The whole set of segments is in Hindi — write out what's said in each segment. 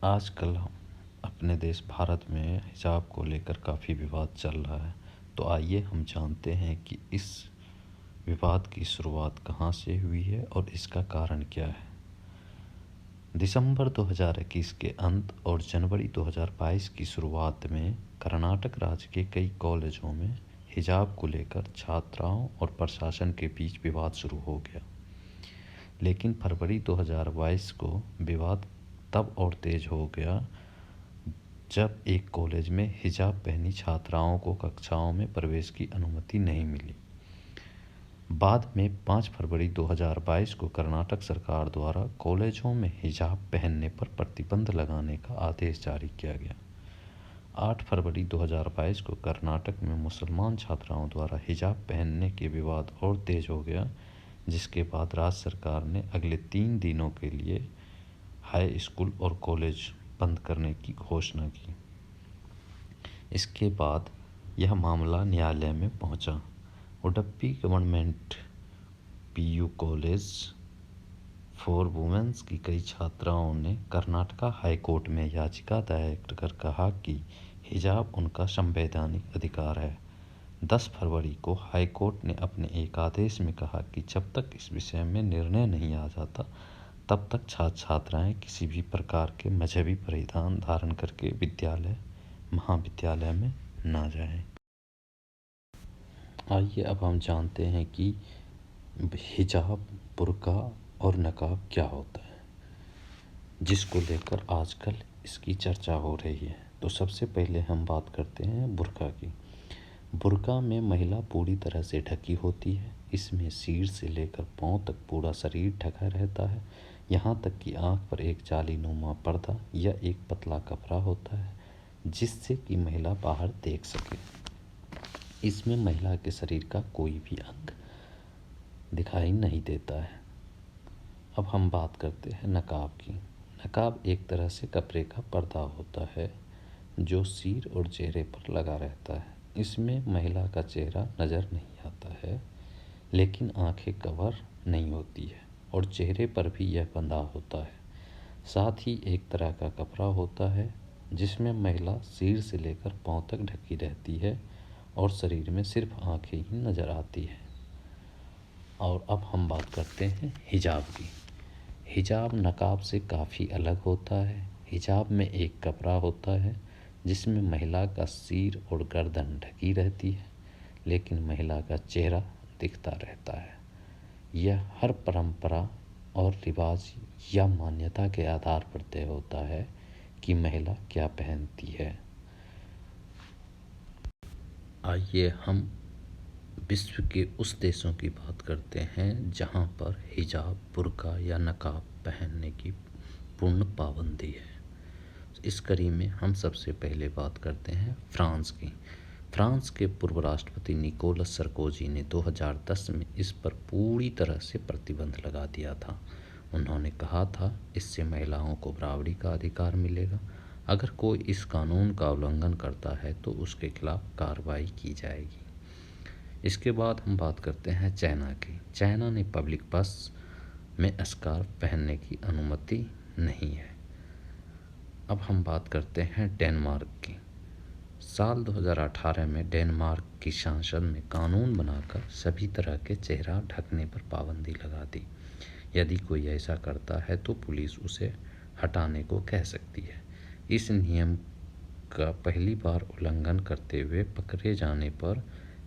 आजकल अपने देश भारत में हिजाब को लेकर काफ़ी विवाद चल रहा है। तो आइए हम जानते हैं कि इस विवाद की शुरुआत कहाँ से हुई है और इसका कारण क्या है। दिसंबर 2021 के अंत और जनवरी 2022 की शुरुआत में कर्नाटक राज्य के कई कॉलेजों में हिजाब को लेकर छात्राओं और प्रशासन के बीच विवाद शुरू हो गया। लेकिन फरवरी 2022 को विवाद तब और तेज हो गया जब एक कॉलेज में हिजाब पहनी छात्राओं को कक्षाओं में प्रवेश की अनुमति नहीं मिली। बाद में 5 फरवरी 2022 को कर्नाटक सरकार द्वारा कॉलेजों में हिजाब पहनने पर प्रतिबंध लगाने का आदेश जारी किया गया। 8 फरवरी 2022 को कर्नाटक में मुसलमान छात्राओं द्वारा हिजाब पहनने के विवाद और तेज हो गया, जिसके बाद राज्य सरकार ने अगले 3 दिनों के लिए हाई स्कूल और कॉलेज बंद करने की घोषणा की। इसके बाद यह मामला न्यायालय में पहुंचा। Udupi government PU college for women's की कई छात्राओं ने कर्नाटका हाई कोर्ट में याचिका दायर कर कहा कि हिजाब उनका संवैधानिक अधिकार है। 10 फरवरी को हाई कोर्ट ने अपने एक आदेश में कहा कि जब तक इस विषय में निर्णय नहीं आ जाता, तब तक छात्र छात्राएं किसी भी प्रकार के मजहबी परिधान धारण करके विद्यालय महाविद्यालय में ना जाएं। आइए अब हम जानते हैं कि हिजाब, बुर्का और नकाब क्या होता है, जिसको लेकर आजकल इसकी चर्चा हो रही है। तो सबसे पहले हम बात करते हैं बुर्का की। बुर्का में महिला पूरी तरह से ढकी होती है। इसमें सिर से लेकर पांव तक पूरा शरीर ढका रहता है। यहाँ तक कि आँख पर एक जालीनुमा पर्दा या एक पतला कपड़ा होता है, जिससे कि महिला बाहर देख सके। इसमें महिला के शरीर का कोई भी अंग दिखाई नहीं देता है। अब हम बात करते हैं नकाब की। नकाब एक तरह से कपड़े का पर्दा होता है जो सिर और चेहरे पर लगा रहता है। इसमें महिला का चेहरा नज़र नहीं आता है, लेकिन आंखें कवर नहीं होती है और चेहरे पर भी यह बंधा होता है। साथ ही एक तरह का कपड़ा होता है जिसमें महिला सिर से लेकर पांव तक ढकी रहती है और शरीर में सिर्फ आंखें ही नज़र आती है। और अब हम बात करते हैं हिजाब की। हिजाब नकाब से काफ़ी अलग होता है। हिजाब में एक कपड़ा होता है जिसमें महिला का सिर और गर्दन ढकी रहती है, लेकिन महिला का चेहरा दिखता रहता है। यह हर परंपरा और रिवाज या मान्यता के आधार पर तय होता है कि महिला क्या पहनती है। आइए हम विश्व के उस देशों की बात करते हैं जहां पर हिजाब, बुर्का या नकाब पहनने की पूर्ण पाबंदी है। इस कड़ी में हम सबसे पहले बात करते हैं फ्रांस की। फ्रांस के पूर्व राष्ट्रपति निकोलस सरकोजी ने 2010 में इस पर पूरी तरह से प्रतिबंध लगा दिया था। उन्होंने कहा था, इससे महिलाओं को बराबरी का अधिकार मिलेगा। अगर कोई इस कानून का उल्लंघन करता है तो उसके खिलाफ कार्रवाई की जाएगी। इसके बाद हम बात करते हैं चाइना की। चाइना ने पब्लिक बस में स्कार्फ पहनने की अनुमति नहीं है। अब हम बात करते हैं डेनमार्क की। साल 2018 में डेनमार्क की संसद में कानून बनाकर सभी तरह के चेहरा ढकने पर पाबंदी लगा दी। यदि कोई ऐसा करता है तो पुलिस उसे हटाने को कह सकती है। इस नियम का पहली बार उल्लंघन करते हुए पकड़े जाने पर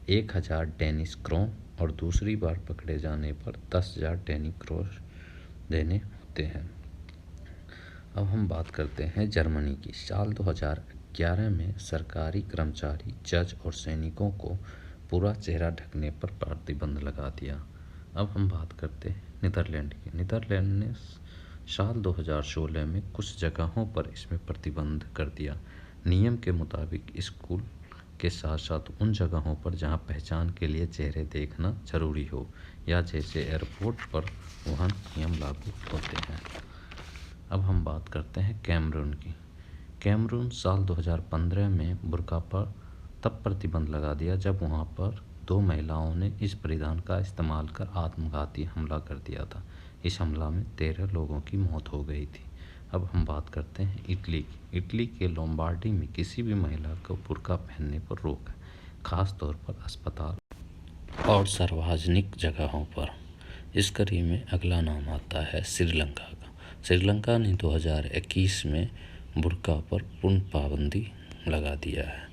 1000 डेनिश क्रोन और दूसरी बार पकड़े जाने पर 10,000 डेनिश क्रोन देने होते हैं। अब हम बात करते हैं जर्मनी की। साल 2011 में सरकारी कर्मचारी, जज और सैनिकों को पूरा चेहरा ढकने पर प्रतिबंध लगा दिया। अब हम बात करते हैं नीदरलैंड की। नीदरलैंड ने साल 2016 में कुछ जगहों पर इसमें प्रतिबंध कर दिया। नियम के मुताबिक स्कूल के साथ साथ उन जगहों पर जहां पहचान के लिए चेहरे देखना जरूरी हो या जैसे एयरपोर्ट पर वहां नियम लागू होते हैं। अब हम बात करते हैं कैमरून की। कैमरून साल 2015 में बुर्का पर तब प्रतिबंध लगा दिया जब वहां पर 2 महिलाओं ने इस परिधान का इस्तेमाल कर आत्मघाती हमला कर दिया था। इस हमला में 13 लोगों की मौत हो गई थी। अब हम बात करते हैं इटली की। इटली के लोम्बार्डी में किसी भी महिला को बुर्का पहनने पर रोक है, खास तौर पर अस्पताल और सार्वजनिक जगहों पर। इस कड़ी में अगला नाम आता है श्रीलंका का। श्रीलंका ने 2021 में बुर्का पर पूर्ण पाबंदी लगा दिया है।